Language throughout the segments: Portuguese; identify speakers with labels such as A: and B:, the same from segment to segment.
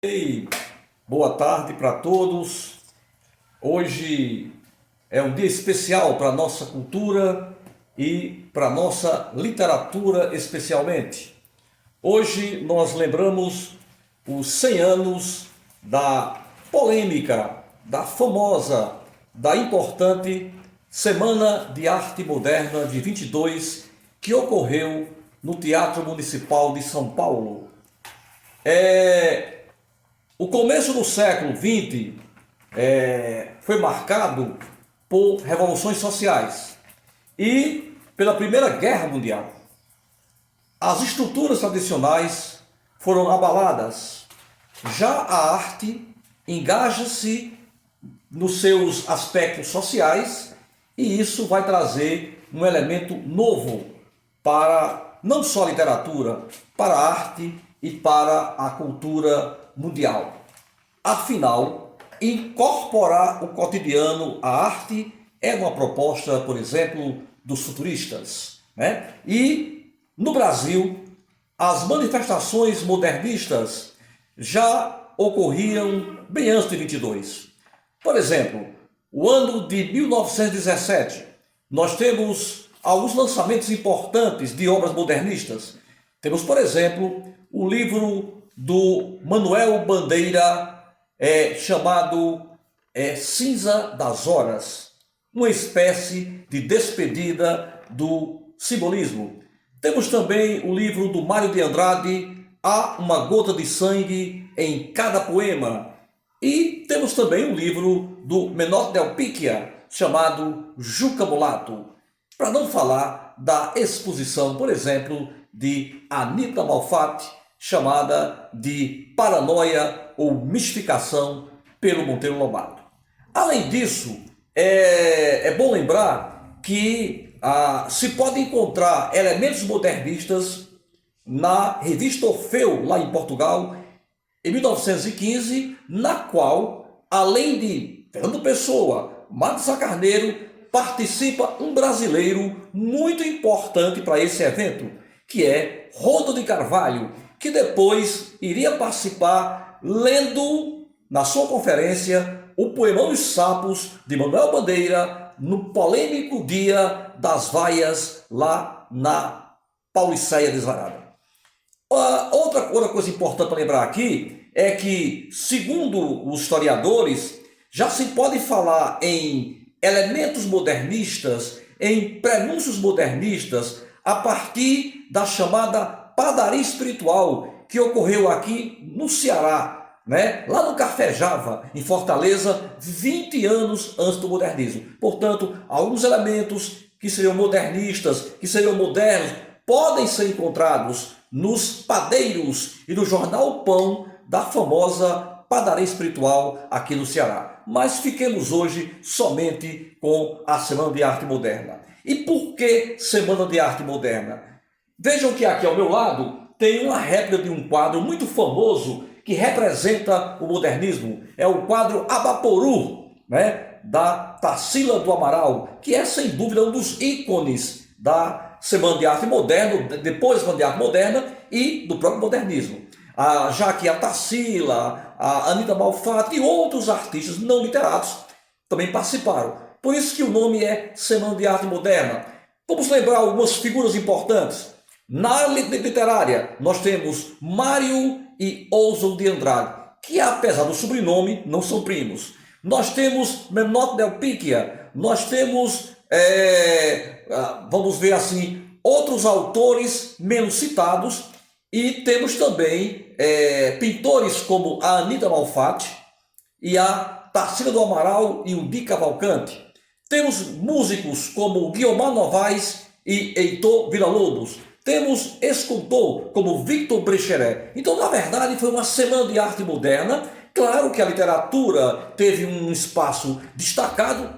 A: Ei, boa tarde para todos. Hoje é um dia especial para a nossa cultura e para a nossa literatura especialmente. Hoje nós lembramos os 100 anos da polêmica, da famosa, da importante Semana de Arte Moderna de 22, que ocorreu no Teatro Municipal de São Paulo. O começo do século XX foi marcado por revoluções sociais e pela Primeira Guerra Mundial. As estruturas tradicionais foram abaladas. Já a arte engaja-se nos seus aspectos sociais e isso vai trazer um elemento novo para não só a literatura, para a arte e para a cultura mundial. Afinal, incorporar o cotidiano à arte é uma proposta, por exemplo, dos futuristas, né? E no Brasil, as manifestações modernistas já ocorriam bem antes de 22. Por exemplo, o ano de 1917, nós temos alguns lançamentos importantes de obras modernistas. Temos, por exemplo, o livro do Manuel Bandeira, chamado Cinza das Horas, uma espécie de despedida do simbolismo. Temos também o livro do Mário de Andrade, Há uma Gota de Sangue em Cada Poema. E temos também o livro do Menotti Del Picchia, chamado Juca Mulato. Para não falar da exposição, por exemplo, de Anita Malfatti, chamada de Paranoia ou Mistificação pelo Monteiro Lobato. Além disso, é bom lembrar que se pode encontrar elementos modernistas na revista Orfeu, lá em Portugal, em 1915, na qual, além de Fernando Pessoa, Matos Carneiro, participa um brasileiro muito importante para esse evento, que é Rodo de Carvalho, que depois iria participar lendo na sua conferência o Poemão Os Sapos de Manuel Bandeira no polêmico Dia das Vaias lá na Pauliceia Desvarada. Outra coisa importante para lembrar aqui é que, segundo os historiadores, já se pode falar em elementos modernistas, em prenúncios modernistas, a partir da chamada padaria espiritual, que ocorreu aqui no Ceará, né? Lá no Cafejava, em Fortaleza, 20 anos antes do modernismo. Portanto, alguns elementos que seriam modernistas, que seriam modernos, podem ser encontrados nos padeiros e no jornal Pão da famosa padaria espiritual aqui no Ceará. Mas fiquemos hoje somente com a Semana de Arte Moderna. E por que Semana de Arte Moderna? Vejam que aqui ao meu lado tem uma réplica de um quadro muito famoso que representa o modernismo. É o quadro Abaporu, né, da Tarsila do Amaral, que é sem dúvida um dos ícones da Semana de Arte Moderna, depois da Semana de Arte Moderna e do próprio modernismo. Já que a Tarsila, a Anita Malfatti e outros artistas não literatos também participaram. Por isso que o nome é Semana de Arte Moderna. Vamos lembrar algumas figuras importantes. Na literária, nós temos Mário e Oswald de Andrade, que apesar do sobrenome, não são primos. Nós temos Menotti Del Picchia, nós temos, vamos ver assim, outros autores menos citados, e temos também pintores como a Anita Malfatti e a Tarsila do Amaral e o Di Cavalcanti. Temos músicos como Guiomar Novaes e Heitor Villa-Lobos. Temos escultor como Victor Brecheret. Então, na verdade, foi uma semana de arte moderna. Claro que a literatura teve um espaço destacado,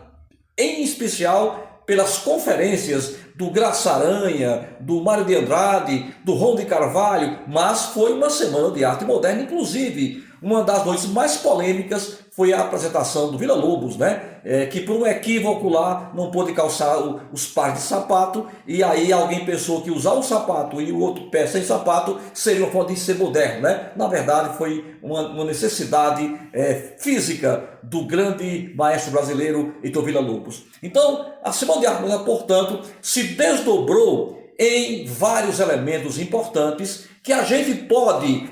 A: em especial pelas conferências do Graça Aranha, do Mário de Andrade, do Rodo de Carvalho, mas foi uma semana de arte moderna. Inclusive, uma das noites mais polêmicas foi a apresentação do Villa-Lobos, né? Que por um equívoco lá não pôde calçar os pares de sapato, e aí alguém pensou que usar um sapato e o outro pé sem sapato seria uma forma de ser moderno, né? Na verdade foi uma necessidade física do grande maestro brasileiro Heitor Villa-Lobos. Então a Semana de Arte Moderna, portanto, se desdobrou em vários elementos importantes que a gente pode,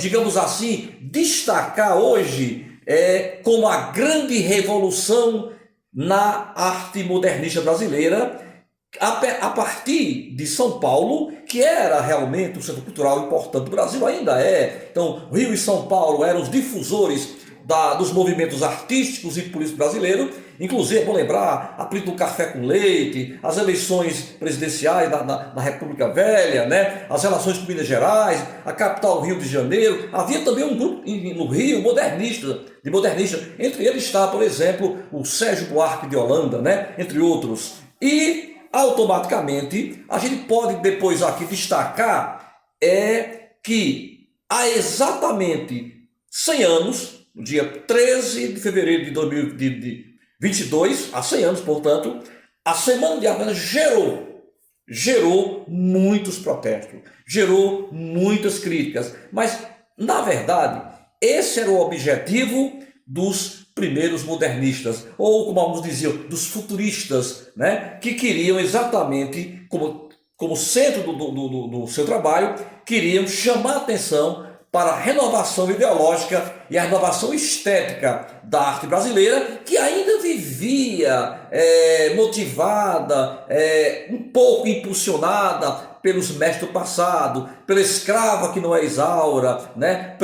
A: digamos assim, destacar hoje como a grande revolução na arte modernista brasileira, a partir de São Paulo, que era realmente um centro cultural importante do Brasil, ainda é. Então, Rio e São Paulo eram os difusores dos movimentos artísticos e políticos brasileiros. Inclusive, vou lembrar a política do café com leite, as eleições presidenciais na República Velha, né? As relações com Minas Gerais, a capital Rio de Janeiro. Havia também um grupo no Rio modernista, entre eles está, por exemplo, o Sérgio Buarque de Holanda, né? Entre outros. E automaticamente a gente pode depois aqui destacar que há exatamente 100 anos, no dia 13 de fevereiro de 2022, há 100 anos, portanto, a Semana de Arte Moderna gerou muitos protestos, gerou muitas críticas, mas, na verdade, esse era o objetivo dos primeiros modernistas, ou como alguns diziam, dos futuristas, né? Que queriam exatamente, como centro do seu trabalho, queriam chamar a atenção para a renovação ideológica e a renovação estética da arte brasileira, que ainda vivia motivada, um pouco impulsionada pelos mestres do passado, pela escrava que não é Isaura, né?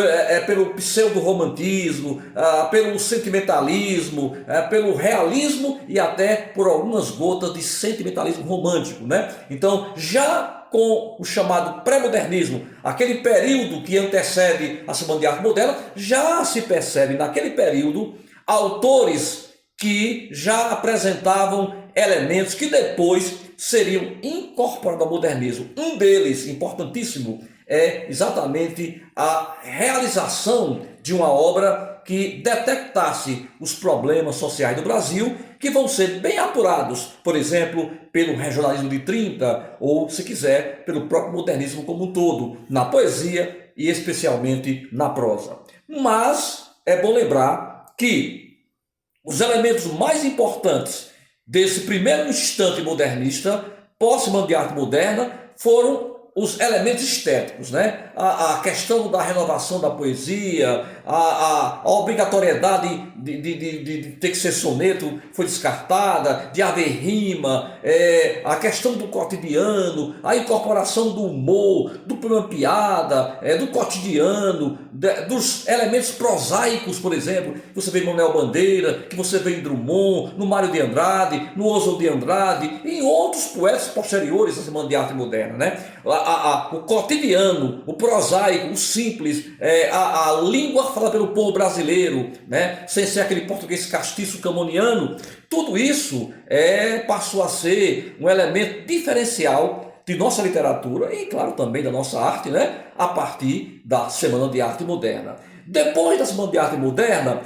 A: Pelo pseudo-romantismo, pelo sentimentalismo, pelo realismo e até por algumas gotas de sentimentalismo romântico, né? Então, já com o chamado pré-modernismo, aquele período que antecede a Semana de Arte Moderna, já se percebe naquele período autores que já apresentavam elementos que depois seriam incorporados ao modernismo. Um deles, importantíssimo, é exatamente a realização de uma obra que detectasse os problemas sociais do Brasil, que vão ser bem apurados, por exemplo, pelo regionalismo de 30, ou, se quiser, pelo próprio modernismo como um todo, na poesia e especialmente na prosa. Mas é bom lembrar que os elementos mais importantes desse primeiro instante modernista, pós-Semana de Arte Moderna, foram os elementos estéticos, né? A questão da renovação da poesia, a obrigatoriedade de ter que ser soneto foi descartada, de haver rima, a questão do cotidiano, a incorporação do humor, do problema piada, do cotidiano, dos elementos prosaicos, por exemplo, que você vê em Manuel Bandeira, que você vê em Drummond, no Mário de Andrade, no Oswald de Andrade e em outros poetas posteriores à Semana de Arte Moderna, né? O cotidiano, o prosaico, o simples, a língua falada pelo povo brasileiro, né? Sem ser aquele português castiço camoniano, tudo isso passou a ser um elemento diferencial de nossa literatura e, claro, também da nossa arte, né? A partir da Semana de Arte Moderna. Depois da Semana de Arte Moderna,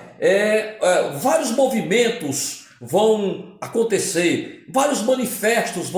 A: vários movimentos vão acontecer, vários manifestos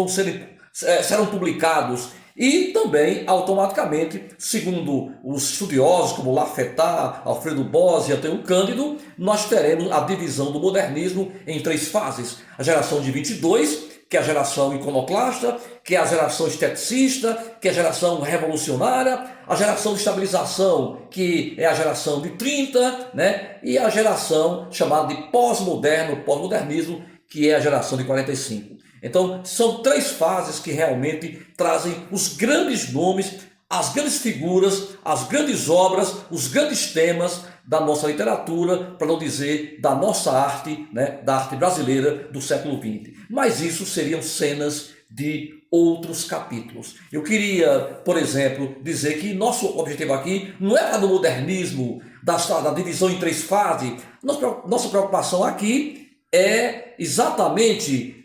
A: serão publicados. E também, automaticamente, segundo os estudiosos como Lafetá, Alfredo Bose e Antônio Cândido, nós teremos a divisão do modernismo em 3 fases. A geração de 22, que é a geração iconoclasta, que é a geração esteticista, que é a geração revolucionária, a geração de estabilização, que é a geração de 30, né? E a geração chamada de pós-modernismo, que é a geração de 45. Então, são 3 fases que realmente trazem os grandes nomes, as grandes figuras, as grandes obras, os grandes temas da nossa literatura, para não dizer da nossa arte, né, da arte brasileira do século XX. Mas isso seriam cenas de outros capítulos. Eu queria, por exemplo, dizer que nosso objetivo aqui não é do modernismo, da divisão em 3 fases. Nossa preocupação aqui é exatamente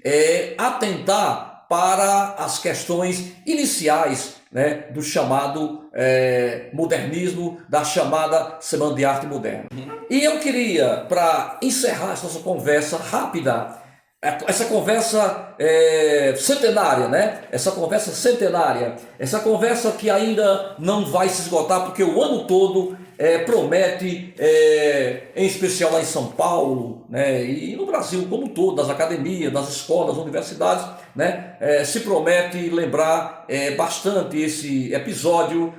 A: atentar para as questões iniciais né, do chamado modernismo, da chamada Semana de Arte Moderna. E eu queria, para encerrar essa nossa conversa rápida, essa conversa centenária, né? Essa conversa centenária, essa conversa que ainda não vai se esgotar, porque o ano todo promete, em especial lá em São Paulo, né? E no Brasil como um todo, das academias, das escolas, universidades, né? Se promete lembrar bastante esse episódio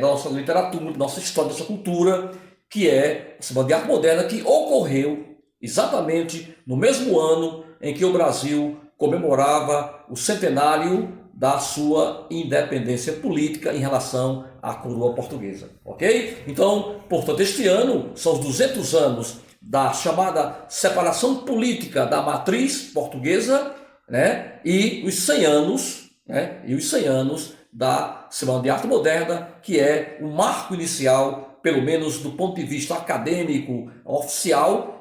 A: da nossa literatura, da nossa história, da nossa cultura, que é a Semana de Arte Moderna, que ocorreu exatamente no mesmo ano em que o Brasil comemorava o centenário da sua independência política em relação à coroa portuguesa, ok? Então, portanto, este ano são os 200 anos da chamada separação política da matriz portuguesa, né? E os 100 anos, né? E os 100 anos da Semana de Arte Moderna, que é o marco inicial, pelo menos do ponto de vista acadêmico oficial,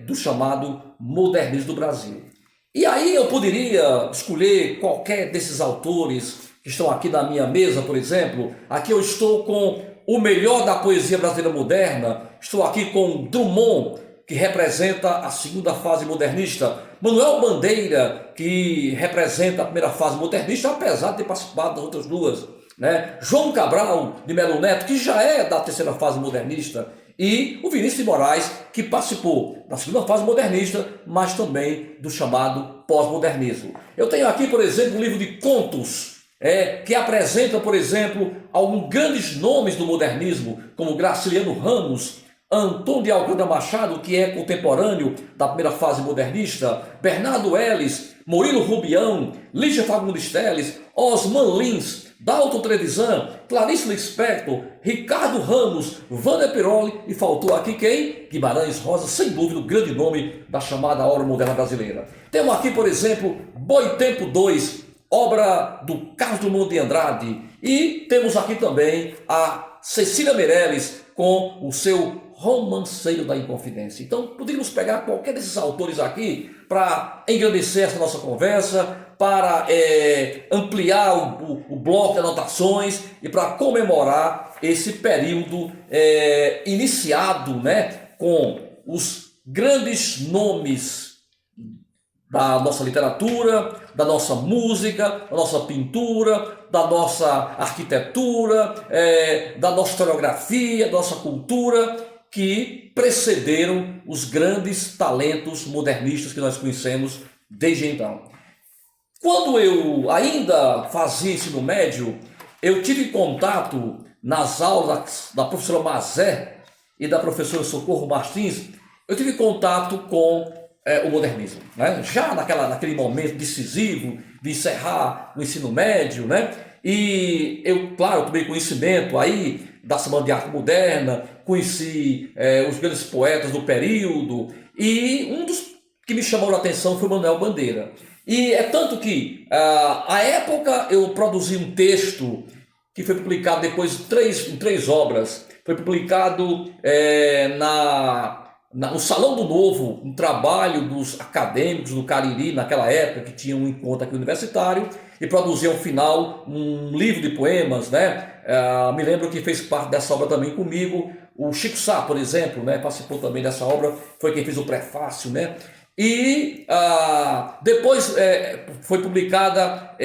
A: do chamado modernismo do Brasil. E aí eu poderia escolher qualquer desses autores que estão aqui na minha mesa, por exemplo. Aqui eu estou com o melhor da poesia brasileira moderna. Estou aqui com Drummond, que representa a segunda fase modernista. Manuel Bandeira, que representa a primeira fase modernista, apesar de ter participado das outras duas, né? João Cabral de Melo Neto, que já é da terceira fase modernista. E o Vinícius de Moraes, que participou da segunda fase modernista, mas também do chamado pós-modernismo. Eu tenho aqui, por exemplo, um livro de contos, que apresenta, por exemplo, alguns grandes nomes do modernismo, como Graciliano Ramos, Antônio de Alcântara Machado, que é contemporâneo da primeira fase modernista, Bernardo Ellis, Murilo Rubião, Lígia Fagundes Telles, Osman Lins, Dalton Trevisan, Clarice Lispector, Ricardo Ramos, Wander Piroli, e faltou aqui quem? Guimarães Rosa, sem dúvida o grande nome da chamada obra moderna brasileira. Temos aqui, por exemplo, Boitempo II, obra do Carlos Drummond de Andrade, e temos aqui também a Cecília Meirelles com o seu Romanceiro da Inconfidência. Então, poderíamos pegar qualquer desses autores aqui para engrandecer essa nossa conversa, para ampliar o bloco de anotações e para comemorar esse período iniciado, né, com os grandes nomes da nossa literatura, da nossa música, da nossa pintura, da nossa arquitetura, da nossa historiografia, da nossa cultura, que precederam os grandes talentos modernistas que nós conhecemos desde então. Quando eu ainda fazia ensino médio, eu tive contato nas aulas da professora Mazé e da professora Socorro Martins, eu tive contato com o modernismo, né? Já naquele momento decisivo de encerrar o ensino médio, né? E eu, claro, tomei conhecimento aí da Semana de Arte Moderna, conheci os grandes poetas do período, e um dos que me chamou a atenção foi Manuel Bandeira. E é tanto que, à época, eu produzi um texto que foi publicado depois em três obras. Foi publicado no Salão do Novo, um trabalho dos acadêmicos do Cariri, naquela época, que tinha um encontro aqui universitário, e produziu ao final um livro de poemas, né? Me lembro que fez parte dessa obra também comigo o Chico Sá, por exemplo, né? Participou também dessa obra, foi quem fez o prefácio, né? E depois foi publicada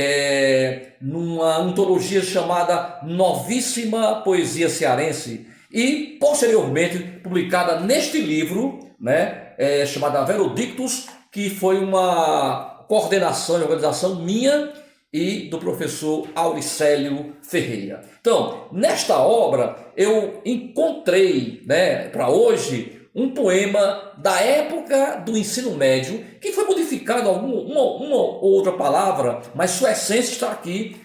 A: numa antologia chamada Novíssima Poesia Cearense, e posteriormente publicada neste livro, né, chamada Verodictus, que foi uma coordenação e organização minha e do professor Auricélio Ferreira. Então, nesta obra eu encontrei, né, para hoje, um poema da época do ensino médio, que foi modificado uma ou outra palavra, mas sua essência está aqui.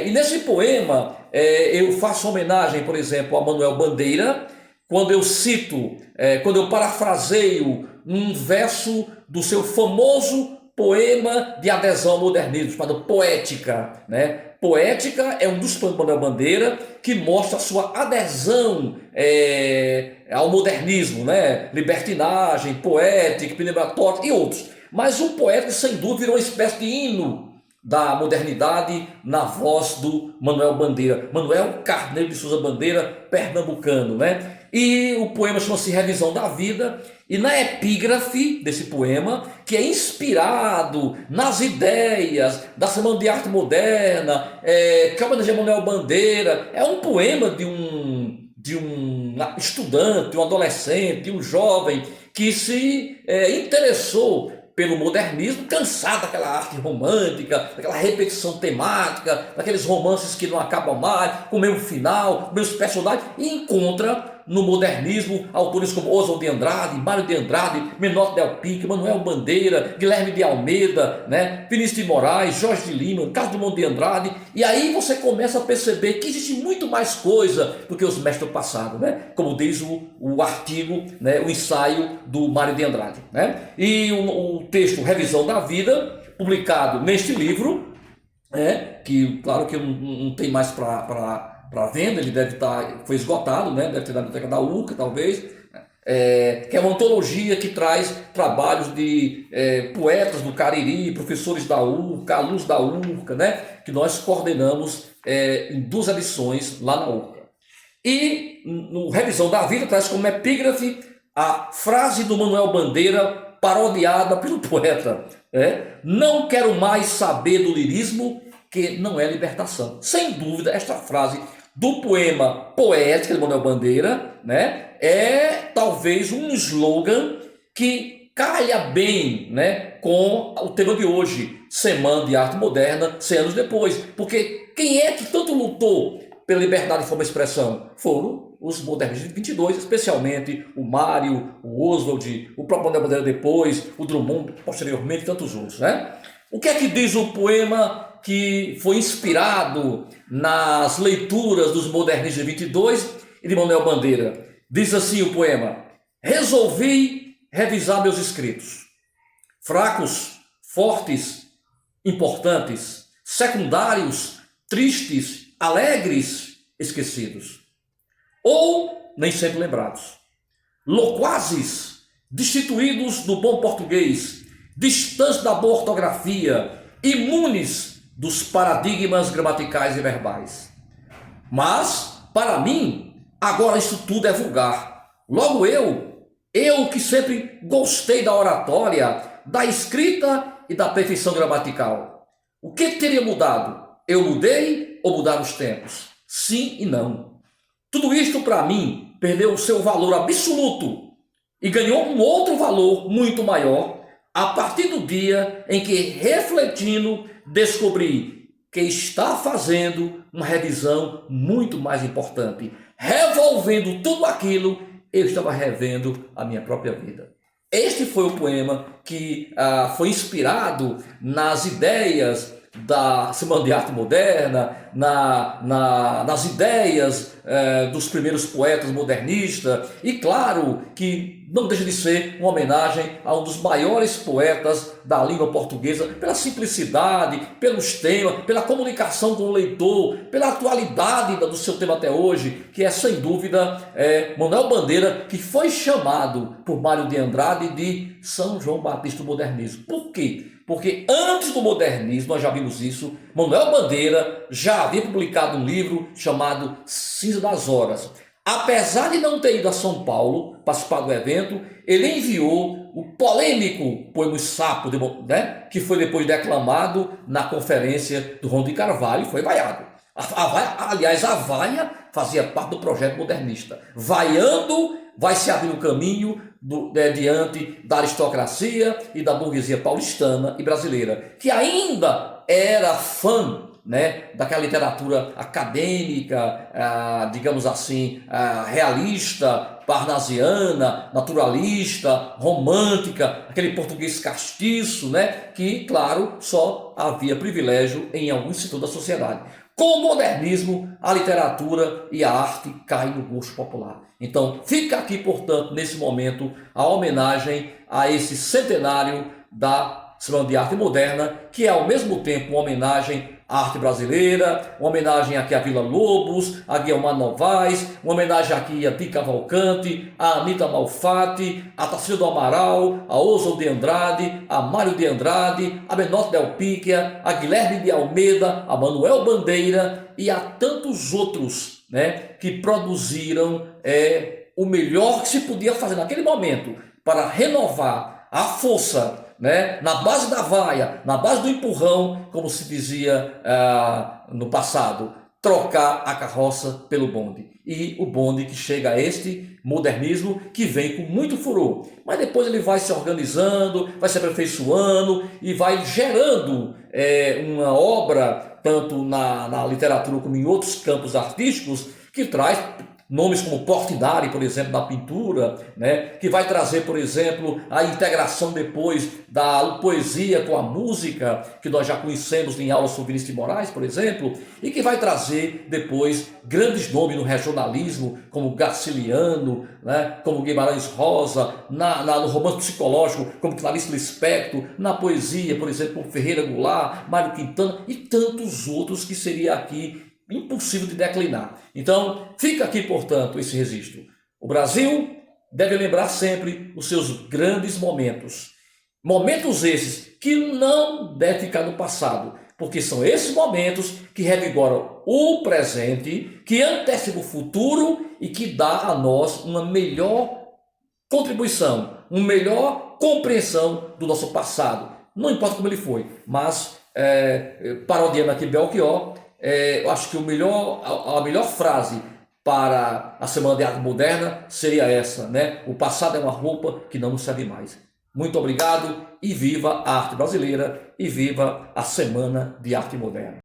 A: E nesse poema eu faço homenagem, por exemplo, a Manuel Bandeira, quando eu cito, quando eu parafraseio um verso do seu famoso poema de adesão ao modernismo, chamado Poética, né? Poética é um dos poemas de Manuel Bandeira que mostra a sua adesão ao modernismo, né? Libertinagem, poética, pneumatórica e outros. Mas o Poética, sem dúvida, virou uma espécie de hino da modernidade na voz do Manuel Bandeira, Manuel Carneiro de Souza Bandeira, pernambucano, né? E o poema chama-se Revisão da Vida, e na epígrafe desse poema, que é inspirado nas ideias da Semana de Arte Moderna, que homenageia Manuel Bandeira, é um poema de um estudante, de um adolescente, de um jovem que se interessou pelo modernismo, cansado daquela arte romântica, daquela repetição temática, daqueles romances que não acabam mais, com o mesmo final, com os mesmos personagens, e encontra no modernismo autores como Oswald de Andrade, Mário de Andrade, Menotti Del Pique, Manuel Bandeira, Guilherme de Almeida, né? Vinícius de Moraes, Jorge de Lima, Carlos Drummond de Andrade, e aí você começa a perceber que existe muito mais coisa do que os mestres do passado, né? Como diz o artigo, né? O ensaio do Mário de Andrade, né? E o texto Revisão da Vida, publicado neste livro, que claro que não tem mais para venda, ele deve estar, foi esgotado, né? Deve ter na biblioteca da URCA, talvez, que é uma antologia que traz trabalhos de poetas do Cariri, professores da URCA, alunos da URCA, né? Que nós coordenamos em 2 edições lá na URCA. E no Revisão da Vida traz como epígrafe a frase do Manuel Bandeira, parodiada pelo poeta, não quero mais saber do lirismo, que não é libertação. Sem dúvida, esta frase do poema Poética de Manuel Bandeira, né, é talvez um slogan que calha bem, né, com o tema de hoje, Semana de Arte Moderna, 100 anos depois. Porque quem é que tanto lutou pela liberdade de forma e expressão? Foram os modernistas de 22, especialmente o Mário, o Oswald, o próprio Manuel Bandeira depois, o Drummond posteriormente e tantos outros, né? O que é que diz o poema que foi inspirado nas leituras dos modernistas de 22 e de Manuel Bandeira? Diz assim o poema: resolvi revisar meus escritos, fracos, fortes, importantes, secundários, tristes, alegres, esquecidos, ou nem sempre lembrados, loquazes, destituídos do bom português, distantes da boa ortografia, imunes dos paradigmas gramaticais e verbais. Mas, para mim, agora isso tudo é vulgar. Logo eu que sempre gostei da oratória, da escrita e da perfeição gramatical. O que teria mudado? Eu mudei ou mudaram os tempos? Sim e não. Tudo isto, para mim, perdeu o seu valor absoluto e ganhou um outro valor muito maior a partir do dia em que, refletindo, descobri que está fazendo uma revisão muito mais importante. Revolvendo tudo aquilo, eu estava revendo a minha própria vida. Este foi o poema que foi inspirado nas ideias da Semana de Arte Moderna, nas ideias dos primeiros poetas modernistas, e claro que não deixa de ser uma homenagem a um dos maiores poetas da língua portuguesa, pela simplicidade, pelos temas, pela comunicação com o leitor, pela atualidade do seu tema até hoje, que é sem dúvida Manuel Bandeira, que foi chamado por Mário de Andrade de São João Batista do modernismo. Por quê? Porque antes do modernismo, nós já vimos isso, Manuel Bandeira já havia publicado um livro chamado Cinza das Horas. Apesar de não ter ido a São Paulo participar do evento, ele enviou o polêmico poema Sapo, né, que foi depois declamado na conferência do Ron de Carvalho e foi vaiado. Aliás, a vaia fazia parte do projeto modernista. Vaiando, vai se abrir o caminho diante da aristocracia e da burguesia paulistana e brasileira, que ainda era fã, né, daquela literatura acadêmica, digamos assim, realista, parnasiana, naturalista, romântica, aquele português castiço, né, que, claro, só havia privilégio em alguns setores da sociedade. Com o modernismo, a literatura e a arte caem no gosto popular. Então, fica aqui, portanto, nesse momento, a homenagem a esse centenário da Semana de Arte Moderna, que é ao mesmo tempo uma homenagem à arte brasileira, uma homenagem aqui a Vila Lobos, a Guilmar Novaes, uma homenagem aqui a Di Cavalcante, a Anita Malfatti, a Tarsila do Amaral, a Oswald de Andrade, a Mário de Andrade, a Benote Del Picchia, a Guilherme de Almeida, a Manuel Bandeira e a tantos outros, né, que produziram o melhor que se podia fazer naquele momento para renovar a força, né, na base da vaia, na base do empurrão, como se dizia no passado, trocar a carroça pelo bonde. E o bonde que chega a este modernismo que vem com muito furor. Mas depois ele vai se organizando, vai se aperfeiçoando e vai gerando uma obra, tanto na literatura como em outros campos artísticos, que traz nomes como Portinari, por exemplo, na pintura, né? Que vai trazer, por exemplo, a integração depois da poesia com a música, que nós já conhecemos em aulas sobre Vinícius de Moraes, por exemplo, e que vai trazer depois grandes nomes no regionalismo, como Graciliano, né? Como Guimarães Rosa, no romance psicológico, como Clarice Lispector, na poesia, por exemplo, como Ferreira Goulart, Mário Quintana e tantos outros que seria aqui impossível de declinar. Então, fica aqui, portanto, esse registro. O Brasil deve lembrar sempre os seus grandes momentos. Momentos esses que não devem ficar no passado, porque são esses momentos que revigoram o presente, que antecipam o futuro e que dá a nós uma melhor contribuição, uma melhor compreensão do nosso passado. Não importa como ele foi, mas, parodiando aqui Belchior, eu acho que a melhor frase para a Semana de Arte Moderna seria essa, né? O passado é uma roupa que não nos serve mais. Muito obrigado e viva a arte brasileira e viva a Semana de Arte Moderna.